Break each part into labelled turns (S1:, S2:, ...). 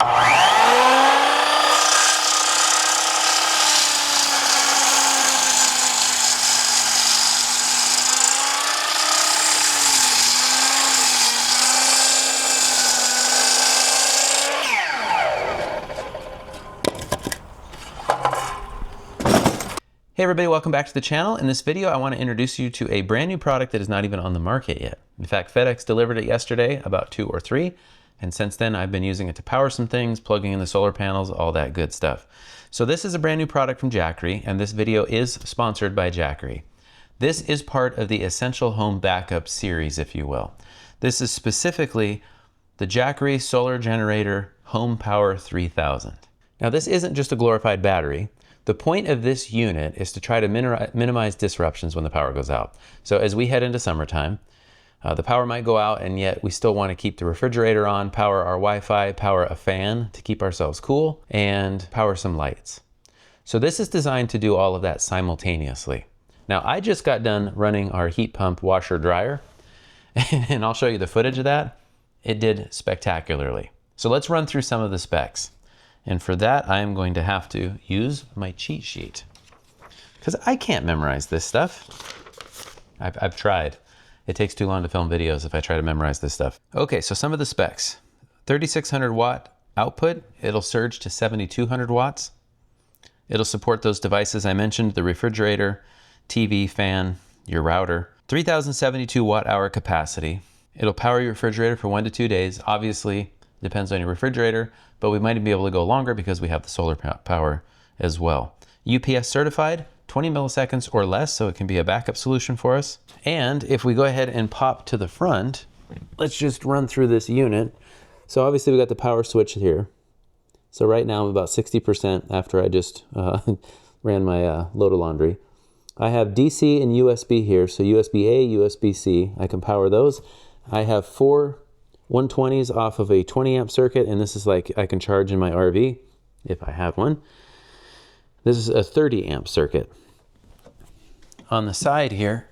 S1: Hey everybody, welcome back to the channel. In this video, I want to introduce you to a brand new product that is not even on the market yet. In fact, FedEx delivered it yesterday, about 2 or 3, and since then I've been using it to power some things, plugging in the solar panels, all that good stuff. So this is a brand new product from Jackery, and this video is sponsored by Jackery. This is part of the Essential Home Backup series, if you will. This is specifically the Jackery Solar Generator HomePower 3000. Now this isn't just a glorified battery. The point of this unit is to try to minimize disruptions when the power goes out. So as we head into summertime, the power might go out and yet we still want to keep the refrigerator on, power our Wi-Fi, power a fan to keep ourselves cool, and power some lights. So this is designed to do all of that simultaneously. Now I just got done running our heat pump washer dryer and I'll show you the footage of that. It did spectacularly. So let's run through some of the specs. And for that, I am going to have to use my cheat sheet because I can't memorize this stuff. I've tried. It takes too long to film videos if I try to memorize this stuff. Okay, so some of the specs. 3600 watt output. It'll surge to 7200 watts. It'll support those devices I mentioned, the refrigerator, TV, fan, your router. 3072 watt hour capacity. It'll power your refrigerator for 1 to 2 days. Obviously, depends on your refrigerator, but we might even be able to go longer because we have the solar power as well. UPS certified, 20 milliseconds or less, so it can be a backup solution for us. And if we go ahead and pop to the front, let's just run through this unit. So obviously we got the power switch here. So right now I'm about 60% after I just ran my load of laundry. I have DC and USB here, so USB-A, USB-C, I can power those. I have 4 120s off of a 20 amp circuit, and this is like I can charge in my RV if I have one. This is a 30 amp circuit. On the side here,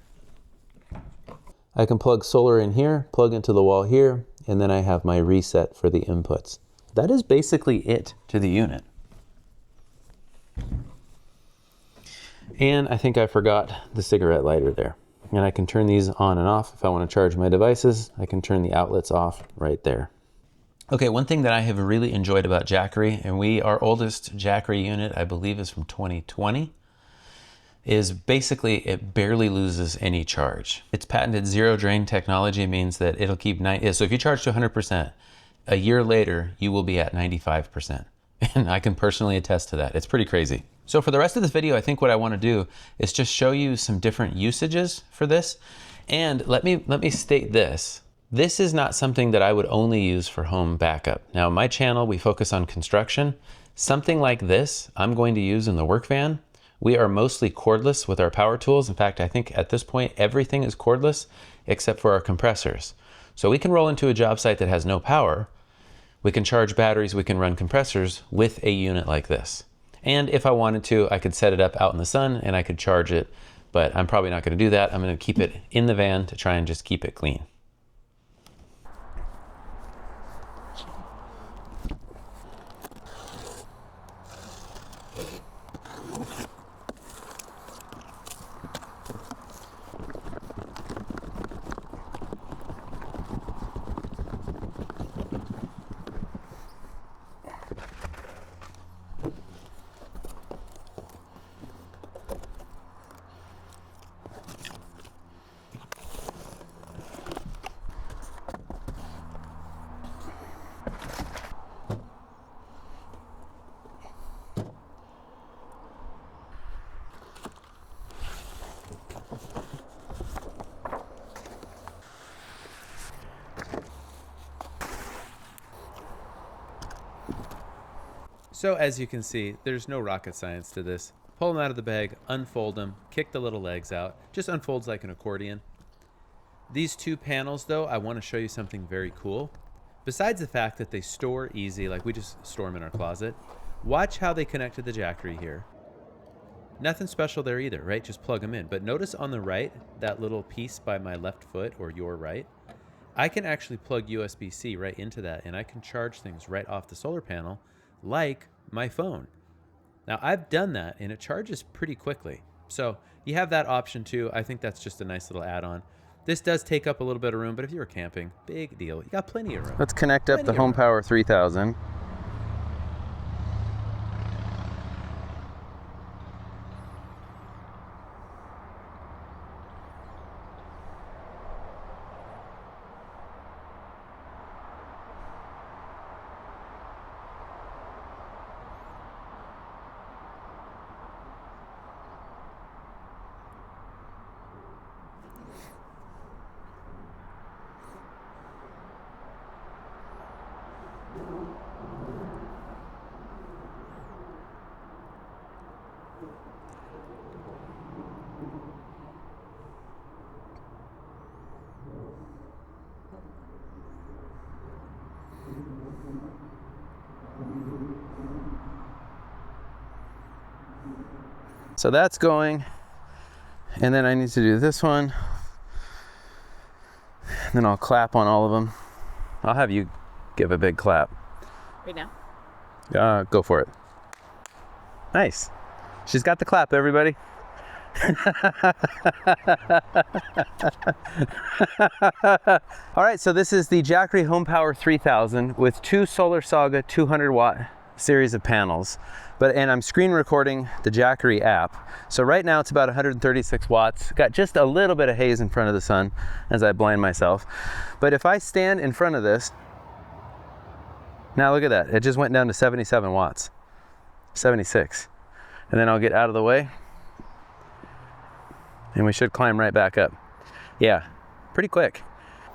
S1: I can plug solar in here, plug into the wall here, and then I have my reset for the inputs. That is basically it to the unit. And I think I forgot the cigarette lighter there. And I can turn these on and off if I want to charge my devices. I can turn the outlets off right there. Okay, one thing that I have really enjoyed about Jackery, and our oldest Jackery unit, I believe, is from 2020, is basically it barely loses any charge. Its patented zero drain technology means that it'll keep, so if you charge to 100%, a year later, you will be at 95%. And I can personally attest to that. It's pretty crazy. So for the rest of this video, I think what I want to do is just show you some different usages for this. And let me state this. This is not something that I would only use for home backup. Now, my channel, we focus on construction. Something like this, I'm going to use in the work van. We are mostly cordless with our power tools. In fact, I think at this point, everything is cordless except for our compressors. So we can roll into a job site that has no power. We can charge batteries, we can run compressors with a unit like this. And if I wanted to, I could set it up out in the sun and I could charge it, but I'm probably not going to do that. I'm going to keep it in the van to try and just keep it clean. So as you can see, there's no rocket science to this. Pull them out of the bag, unfold them, kick the little legs out. Just unfolds like an accordion. These 2 panels though, I want to show you something very cool. Besides the fact that they store easy, like we just store them in our closet, watch how they connect to the Jackery here. Nothing special there either, right? Just plug them in. But notice on the right, that little piece by my left foot, or your right, I can actually plug USB-C right into that, and I can charge things right off the solar panel like my phone. Now, I've done that, and it charges pretty quickly. So you have that option too. I think that's just a nice little add-on. This does take up a little bit of room, but if you were camping, big deal. You got plenty of room.
S2: Let's connect up the HomePower 3000. So that's going, and then I need to do this one, and then I'll clap on all of them. I'll have you give a big clap.
S3: Right now?
S2: Go for it. Nice. She's got the clap, everybody. All right, so this is the Jackery HomePower 3000 with two Solar Saga 200 watt series of panels. And I'm screen recording the Jackery app. So right now it's about 136 watts. Got just a little bit of haze in front of the sun as I blind myself. But if I stand in front of this, now look at that. It just went down to 77 watts, 76. And then I'll get out of the way and we should climb right back up. Yeah, pretty quick.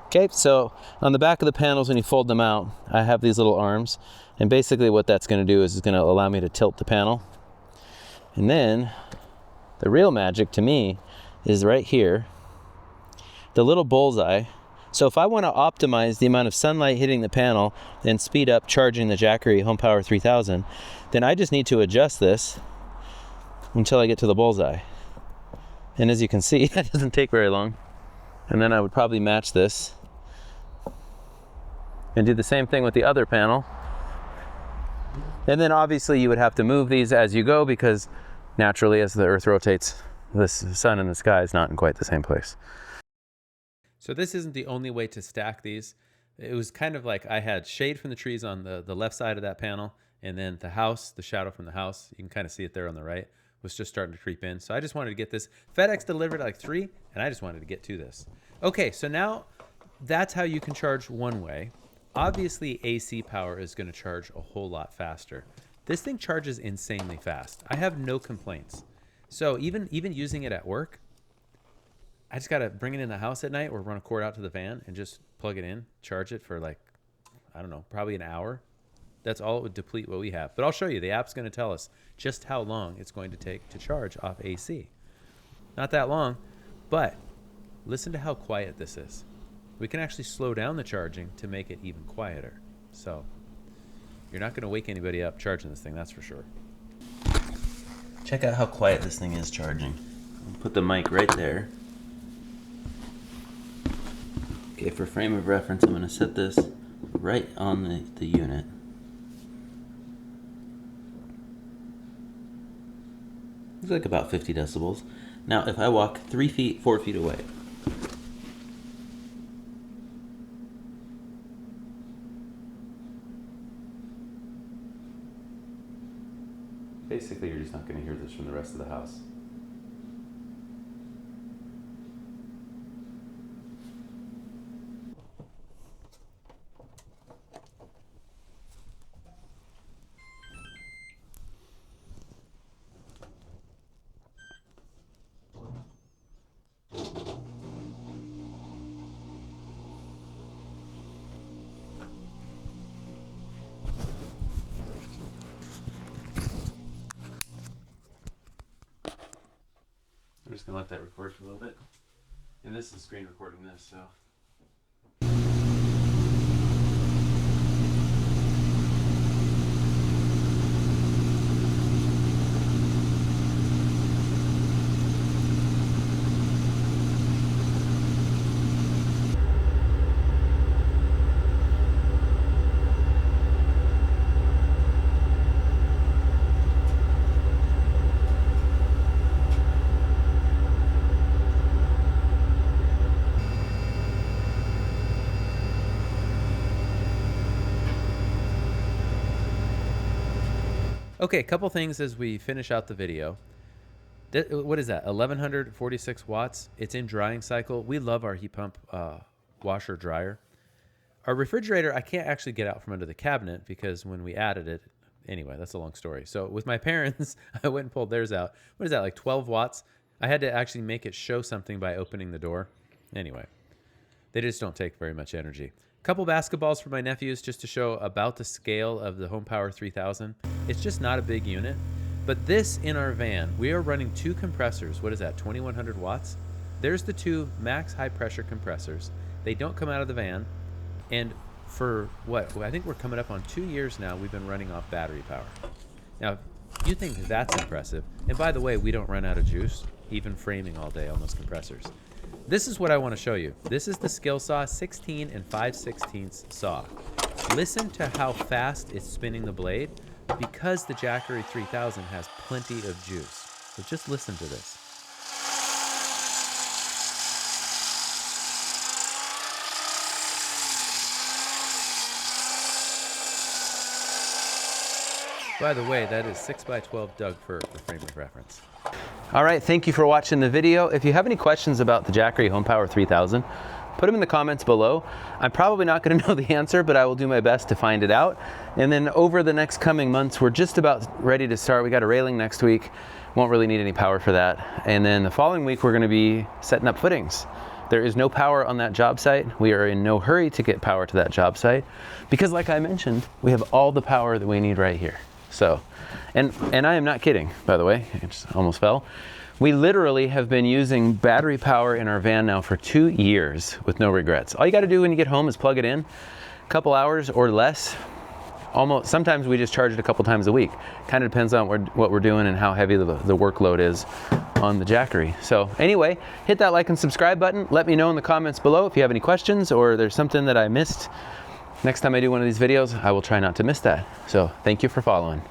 S2: Okay, so on the back of the panels, when you fold them out, I have these little arms. And basically what that's gonna do is it's gonna allow me to tilt the panel. And then the real magic to me is right here, the little bullseye. So if I wanna optimize the amount of sunlight hitting the panel and speed up charging the Jackery HomePower 3000, then I just need to adjust this until I get to the bullseye. And as you can see, that doesn't take very long. And then I would probably match this and do the same thing with the other panel. And then obviously you would have to move these as you go because naturally as the earth rotates, the sun in the sky is not in quite the same place.
S1: So this isn't the only way to stack these. It was kind of like I had shade from the trees on the left side of that panel, and then the house, the shadow from the house, you can kind of see it there on the right, was just starting to creep in. So I just wanted to get this. FedEx delivered at like 3, and I just wanted to get to this. Okay, so now that's how you can charge one way. Obviously, AC power is going to charge a whole lot faster. This thing charges insanely fast. I have no complaints. So even using it at work, I just got to bring it in the house at night or run a cord out to the van and just plug it in, charge it for like, I don't know, probably an hour. That's all it would deplete what we have. But I'll show you. The app's going to tell us just how long it's going to take to charge off AC. Not that long, but listen to how quiet this is. We can actually slow down the charging to make it even quieter. So you're not going to wake anybody up charging this thing, that's for sure.
S2: Check out how quiet this thing is charging. Put the mic right there. Okay, for frame of reference, I'm going to set this right on the unit. It's like about 50 decibels. Now, if I walk 3 feet, 4 feet away, basically you're just not going to hear this from the rest of the house. I'm just going to let that record for a little bit. And this is screen recording this, so.
S1: Okay, a couple things as we finish out the video. What is that? 1146 watts. It's in drying cycle. We love our heat pump washer dryer. Our refrigerator, I can't actually get out from under the cabinet because when we added it, anyway, that's a long story. So with my parents, I went and pulled theirs out. What is that, like 12 watts? I had to actually make it show something by opening the door. Anyway, they just don't take very much energy. A couple basketballs for my nephews just to show about the scale of the HomePower 3000. It's just not a big unit. But this in our van, we are running 2 compressors. What is that, 2100 watts? There's the 2 max high pressure compressors. They don't come out of the van. And for what, I think we're coming up on 2 years now, we've been running off battery power. Now, you think that's impressive. And by the way, we don't run out of juice, even framing all day on those compressors. This is what I want to show you. This is the skill saw, 16 and 5/16 saw. Listen to how fast it's spinning the blade because the Jackery 3000 has plenty of juice. So just listen to this. By the way, that is 6x12 Doug for frame of reference.
S2: All right, thank you for watching the video. If you have any questions about the Jackery HomePower 3000, put them in the comments below. I'm probably not going to know the answer, but I will do my best to find it out. And then over the next coming months, we're just about ready to start. We got a railing next week. Won't really need any power for that. And then the following week, we're going to be setting up footings. There is no power on that job site. We are in no hurry to get power to that job site because, like I mentioned, we have all the power that we need right here. So, and I am not kidding, by the way, it just almost fell. We literally have been using battery power in our van now for 2 years with no regrets. All you got to do when you get home is plug it in, a couple hours or less. Almost, sometimes we just charge it a couple times a week. Kind of depends on what we're doing and how heavy the workload is on the Jackery. So anyway, hit that like and subscribe button. Let me know in the comments below if you have any questions or there's something that I missed. Next time I do one of these videos, I will try not to miss that. So thank you for following.